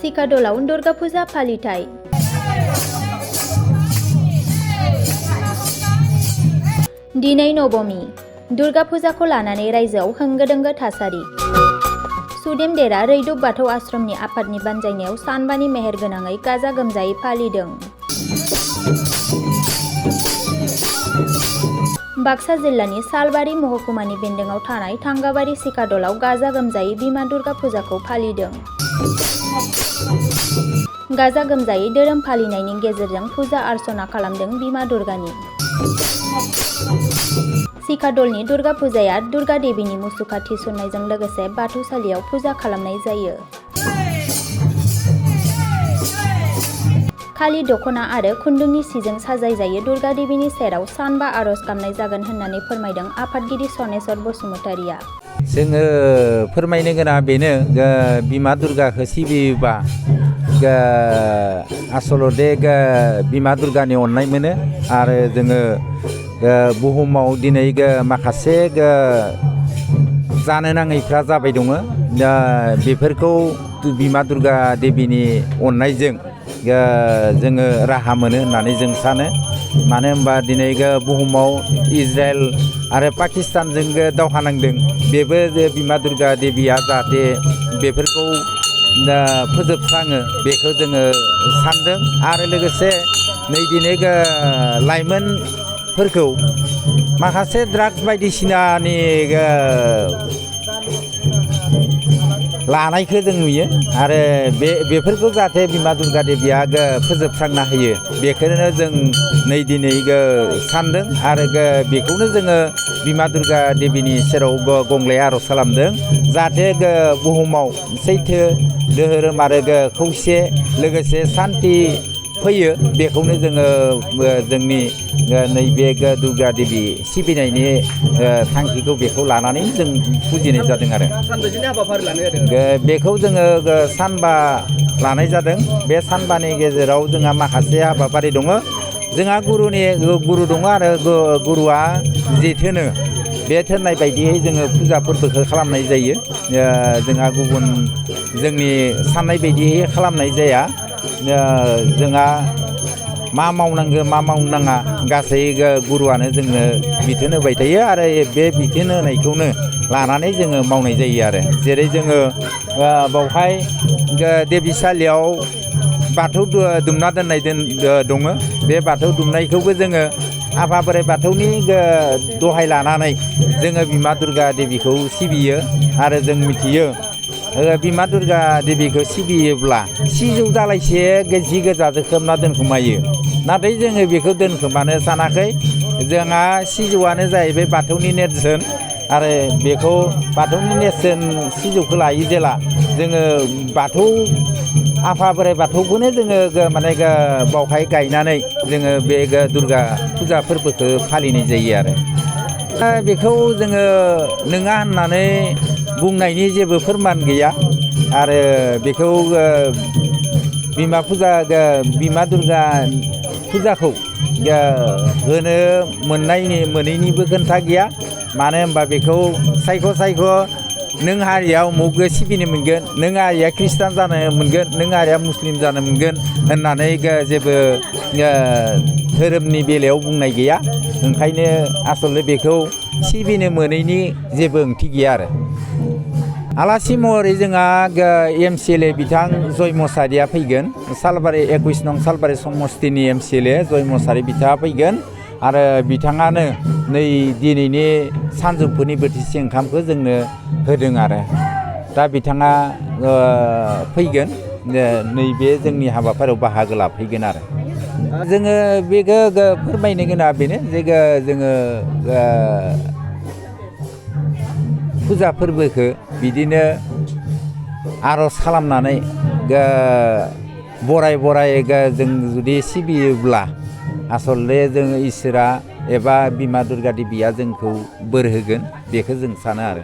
सिकाडलाव दुर्गा फुजा फालिथाय। दिनै नबमी दुर्गा फुजाखौ लानानै रायजोआव होंगो दोंगो थासारि। सुदेम देरा रैदुब बाथौ आश्रमनि आफादनि बानजायनायाव सानबानि मेहेर गोनाङै गाजा गोमजायै फालिदों। बाक्सा जिल्लानि सालबारि महकुमानि बेन्दोङाव थानाय थांगाबारि सिकाडलाव गाजा गोमजायै बिमा दुर्गा फुजाखौ फालिदों। गाजा गोमजायै धोरोम फालिनायनि गेजेरजों फुजा आर्चना खालामदों बिमा दुर्गानि। सिकाडलनि दुर्गा फुजाया दुर्गा देवीनि मुसुखा थिसननायजों लोगोसे बाथौसालियाव फुजा खालामनाय जायो। खालि दखना आरो खुन्दुंनि सिजों साजायजायो दुर्गा देवीनि सेराव सानबा आरज गाबनाय जागोन होननानै फोरमायदों आफादगिरि सनेस्वर बसुमतारिया। जोङो फोरमायनो गोनां बेनो बिमा दुर्गाखौ सिबियोबा आसलते बिमा दुर्गानि अननाय मोनो आरो जोङो बुहुमाव दिनै माखासे जानो नाङैफ्रा जाबाय दङ बेफोरखौ बिमा दुर्गा देवीनि अननायजों जोङो राहा मोनो होननानै जों सानो। मानो होनबा दिनै बुहुमाव इजराइल आरो पाकिस्तानजों दावहा नांदों बेबो बिमा दुर्गा देवीया जाहाथे बेफोरखौ फोजोबस्राङो बेखौ जोङो सानदों। आरो लोगोसे नै दिनै लाइमोनफोरखौ माखासे ड्राग्स बायदिसिनानि लानायखौ जों नुयो आरो बेफोरखौ जाहाथे बिमा दुर्गा देवीया फोजोबस्रांना होयो बेखौनो जों नै दिनै सानदों आरो बेखौनो जोङो बिमा दुर्गा देवीनि सेराव गंग्लाय आरज खालामदों जाहाथे बुहुमाव सैथो धोरोम आरो खौसे लोगोसे सान्थि फैयो बेखौनो जोङो जोंनि नैबे दुर्गा देवी सिबिनायनि थांखिखौ बेखौ लानानै जों फुजिनाय जादों आरो बेखौ जोङो सानबा लानाय जादों। बे सानबानि गेजेराव जोंहा माखासे हाबाफारि दङ। जोंहा गुरु दङ आरो गुरुआ जि थोनो बे थोननाय बायदियै जोङो फुजा फोरबोखौ खालामनाय जायो। जोंहा गुबुन जोंनि साननाय बायदियै खालामनाय जाया। जोंहा मा मावनांगौ मा मावनाङा गासै गुरुआनो जोंनो बिथोन होबाय थायो आरो बे बिथोन होनायखौनो लानानै जोङो मावनाय जायो आरो जेरै जोङो बावहाय देबिसालियाव बाथौ दुमना दोननाय दङ। बे बाथौ दुमनायखौबो जोङो आफा बोराइ बाथौनि दहाय लानानै जोङो बिमा दुर्गा देवीखौ सिबियो आरो जों मिथियो बिमा दुर्गा देवीखौ सिबियोब्ला सिजौ दालाइसे जि गोजाजों खोबना दोनखोमायो। नाथाय जोङो बेखौ दोनखोमानो सानाखै। जोंहा सिजौआनो जाहैबाय बाथौनि नेरसोन आरो बेखौ बाथौनि नेरसोन सिजौखौ लायो जेला जोङो बाथौ आफा बोराइ बाथौखौनो जोङो माने बावहाय गायनानै जोङो बे दुर्गा फुजा फोरबोखौ फालिनाय जायो आरो बेखौ जोङो नङा होननानै बुंनायनि जेबो फोरमान गैया आरो बेखौ बिमा दुर्गा फुजाखौ होनो मोनैनिबो खोथा गैया। मानो होनबा बेखौ सायख' नों हारिया उमुग सिबिनो मोनगोन, नों हारिया ख्रिस्टान जानो मोनगोन, नों हारिया मुस्लिम जानो मोनगोन होननानै जेबो धोरोमनि बेलायाव बुंनाय गैया। ओंखायनो आसलते बेखौ सिबिनो मोनैनि जेबो ओंथि गैया आरो आलासि महरै जोंहा MCLA बिथां जय मसाहारिया फैगोन। सालबारि 21 नं सालबारि समस्तिनि MCLA जय मसाहारि बिथाङा फैगोन आरो बिथाङानो नै दिनैनि सानजौफुनि बोथिसे ओंखामखौ जोंनो होदों आरो दा बिथाङा फैगोन नैबे जोंनि हाबाफारियाव बाहागो लाफैगोन आरो जोङो बेखौ फोरमायनो गोनां बेनो जे जोङो फुजा फोरबोखौ बिदिनो आरज खालामनानै बराय जों जुदि सिबियोब्ला आसलते जों इसोरा एबा बिमा दुर्गा देवीया जोंखौ बोर होगोन बेखौ जों सानो आरो